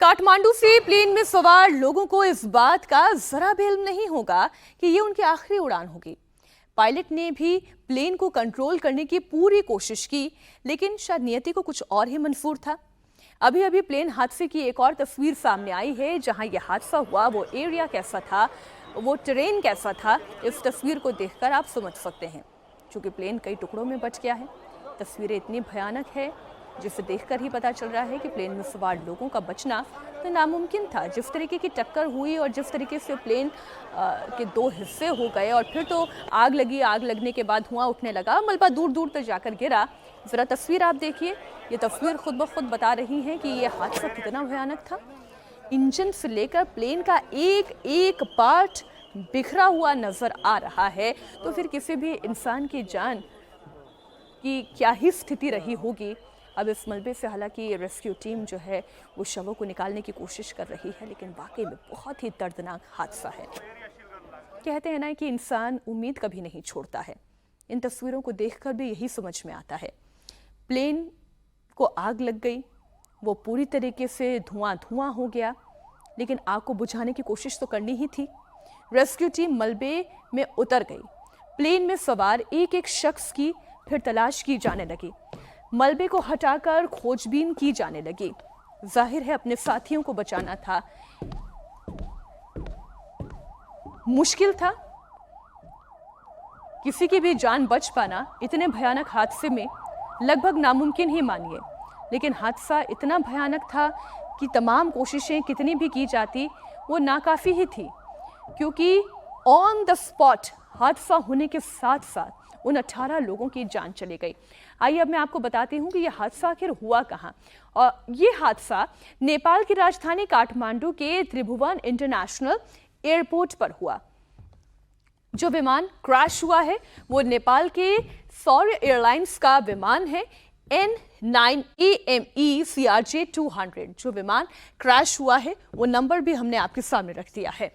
काठमांडू से प्लेन में सवार लोगों को इस बात का जरा भी इल्म नहीं होगा कि ये उनकी आखिरी उड़ान होगी। पायलट ने भी प्लेन को कंट्रोल करने की पूरी कोशिश की, लेकिन शायद नियति को कुछ और ही मंजूर था। अभी अभी प्लेन हादसे की एक और तस्वीर सामने आई है। जहां यह हादसा हुआ वो एरिया कैसा था, वो टेरेन कैसा था, इस तस्वीर को देखकर आप समझ सकते हैं। क्योंकि प्लेन कई टुकड़ों में बच गया है। तस्वीरें इतनी भयानक है जिसे देखकर ही पता चल रहा है कि प्लेन में सवार लोगों का बचना तो नामुमकिन था। जिस तरीके की टक्कर हुई और जिस तरीके से प्लेन के दो हिस्से हो गए और फिर तो आग लगी, आग लगने के बाद धुआं उठने लगा, मलबा दूर दूर तक जाकर गिरा। ज़रा तस्वीर आप देखिए, ये तस्वीर खुद ब खुद बता रही है कि ये हादसा कितना भयानक था। इंजन से लेकर प्लेन का एक एक पार्ट बिखरा हुआ नजर आ रहा है, तो फिर किसी भी इंसान की जान की क्या ही स्थिति रही होगी। अब इस मलबे से हालांकि रेस्क्यू टीम जो है वो शवों को निकालने की कोशिश कर रही है, लेकिन वाकई में बहुत ही दर्दनाक हादसा है। कहते हैं ना कि इंसान उम्मीद कभी नहीं छोड़ता है। इन तस्वीरों को देखकर भी यही समझ में आता है। प्लेन को आग लग गई, वो पूरी तरीके से धुआं धुआं हो गया, लेकिन आग को बुझाने की कोशिश तो करनी ही थी। रेस्क्यू टीम मलबे में उतर गई। प्लेन में सवार एक एक शख्स की फिर तलाश की जाने लगी। मलबे को हटाकर खोजबीन की जाने लगी। जाहिर है अपने साथियों को बचाना था, मुश्किल था। किसी की भी जान बच पाना इतने भयानक हादसे में लगभग नामुमकिन ही मानिए, लेकिन हादसा इतना भयानक था कि तमाम कोशिशें कितनी भी की जाती वो नाकाफी ही थी, क्योंकि ऑन द स्पॉट हादसा होने के साथ साथ उन 18 लोगों की जान चली गई। आइए अब मैं आपको बताती हूँ कि यह हादसा आखिर हुआ कहाँ। और ये हादसा नेपाल की राजधानी काठमांडू के त्रिभुवन इंटरनेशनल एयरपोर्ट पर हुआ। जो विमान क्रैश हुआ है वो नेपाल के सौर्य एयरलाइंस का विमान है N9AME CRJ 200। जो विमान क्रैश हुआ है वो नंबर भी हमने आपके सामने रख दिया है।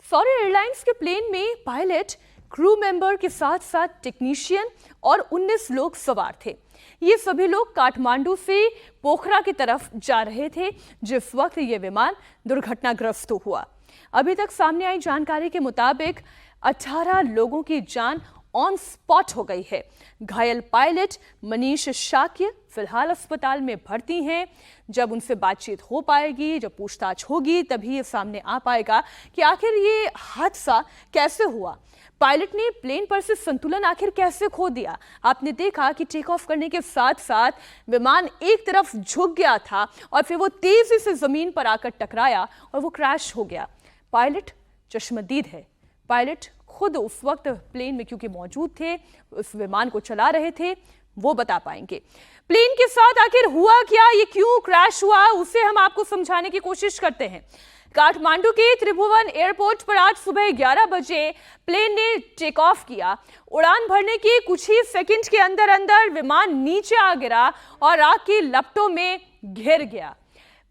सौर्य एयरलाइंस के प्लेन में पायलट, क्रू मेंबर के साथ साथ टेक्नीशियन और 19 लोग सवार थे। ये सभी लोग काठमांडू से पोखरा की तरफ जा रहे थे जिस वक्त ये विमान दुर्घटनाग्रस्त हुआ। अभी तक सामने आई जानकारी के मुताबिक 18 लोगों की जान ऑन स्पॉट हो गई है। घायल पायलट मनीष शाक्य फिलहाल अस्पताल में भर्ती हैं। जब उनसे बातचीत हो पाएगी, जब पूछताछ होगी, तभी ये सामने आ पाएगा कि आखिर ये हादसा कैसे हुआ। पायलट ने प्लेन पर से संतुलन आखिर कैसे खो दिया। आपने देखा कि टेक ऑफ करने के साथ साथ विमान एक तरफ झुक गया था और फिर वो तेजी से जमीन पर आकर टकराया और वो क्रैश हो गया। पायलट चश्मदीद है। पायलट खुद उस वक्त प्लेन में क्योंकि मौजूद थे, उस विमान को चला रहे थे, वो बता पाएंगे। प्लेन के साथ आखिर हुआ क्या, ये क्यों क्रैश हुआ, उसे हम आपको समझाने की कोशिश करते हैं। काठमांडू के त्रिभुवन एयरपोर्ट पर आज सुबह 11 बजे प्लेन ने टेक ऑफ किया। उड़ान भरने के कुछ ही सेकंड के अंदर अंदर विमान नीचे आ गिरा और आग की लपटों में घिर गया।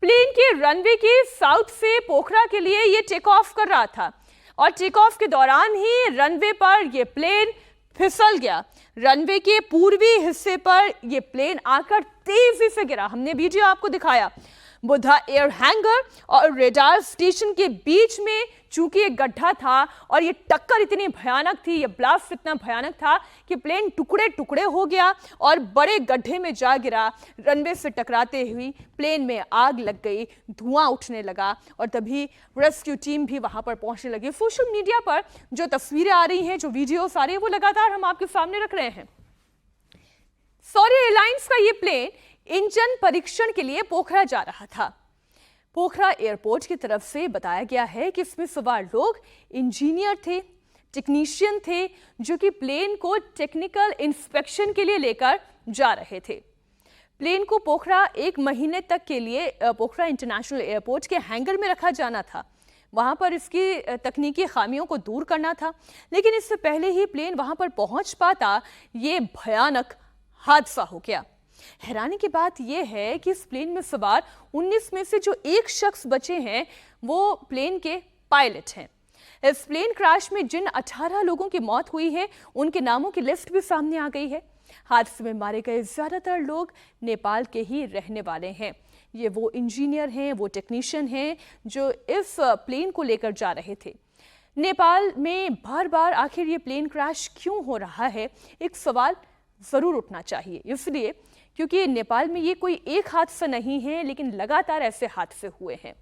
प्लेन के रनवे के साउथ से पोखरा के लिए ये टेक ऑफ कर रहा था और टेक ऑफ के दौरान ही रनवे पर यह प्लेन फिसल गया। रनवे के पूर्वी हिस्से पर यह प्लेन आकर तेजी से गिरा। हमने वीडियो आपको दिखाया। बुद्धा एयर हैंगर और रेडार स्टेशन के बीच में चूंकि एक गड्ढा था और ये टक्कर इतनी भयानक थी, ये ब्लास्ट इतना भयानक था कि प्लेन टुकड़े टुकड़े हो गया और बड़े गड्ढे में जा गिरा। रनवे से टकराते हुई प्लेन में आग लग गई, धुआं उठने लगा और तभी रेस्क्यू टीम भी वहां पर पहुंचने लगी। सोशल मीडिया पर जो तस्वीरें आ रही हैं, जो वीडियोस आ रही है, वो लगातार हम आपके सामने रख रहे हैं। सौर्य एयरलाइंस का ये प्लेन इंजन परीक्षण के लिए पोखरा जा रहा था। पोखरा एयरपोर्ट की तरफ से बताया गया है कि इसमें सवार लोग इंजीनियर थे, टेक्नीशियन थे, जो कि प्लेन को टेक्निकल इंस्पेक्शन के लिए लेकर जा रहे थे। प्लेन को पोखरा 1 महीने तक के लिए पोखरा इंटरनेशनल एयरपोर्ट के हैंगर में रखा जाना था। वहां पर इसकी तकनीकी खामियों को दूर करना था, लेकिन इससे पहले ही प्लेन वहां पर पहुंच पाता, ये भयानक हादसा हो गया। हैरानी की बात यह है कि इस प्लेन में सवार 19 में से जो एक शख्स बचे हैं वो प्लेन के पायलट हैं। इस प्लेन क्रैश में जिन 18 लोगों की मौत हुई है उनके नामों की लिस्ट भी सामने आ गई है। हादसे में मारे गए ज्यादातर लोग नेपाल के ही रहने वाले हैं। ये वो इंजीनियर हैं, वो टेक्नीशियन हैं जो इस प्लेन को लेकर जा रहे थे। नेपाल में बार बार आखिर ये प्लेन क्रैश क्यों हो रहा है, एक सवाल ज़रूर उठना चाहिए। इसलिए क्योंकि नेपाल में ये कोई एक हादसा नहीं है, लेकिन लगातार ऐसे हादसे हुए हैं।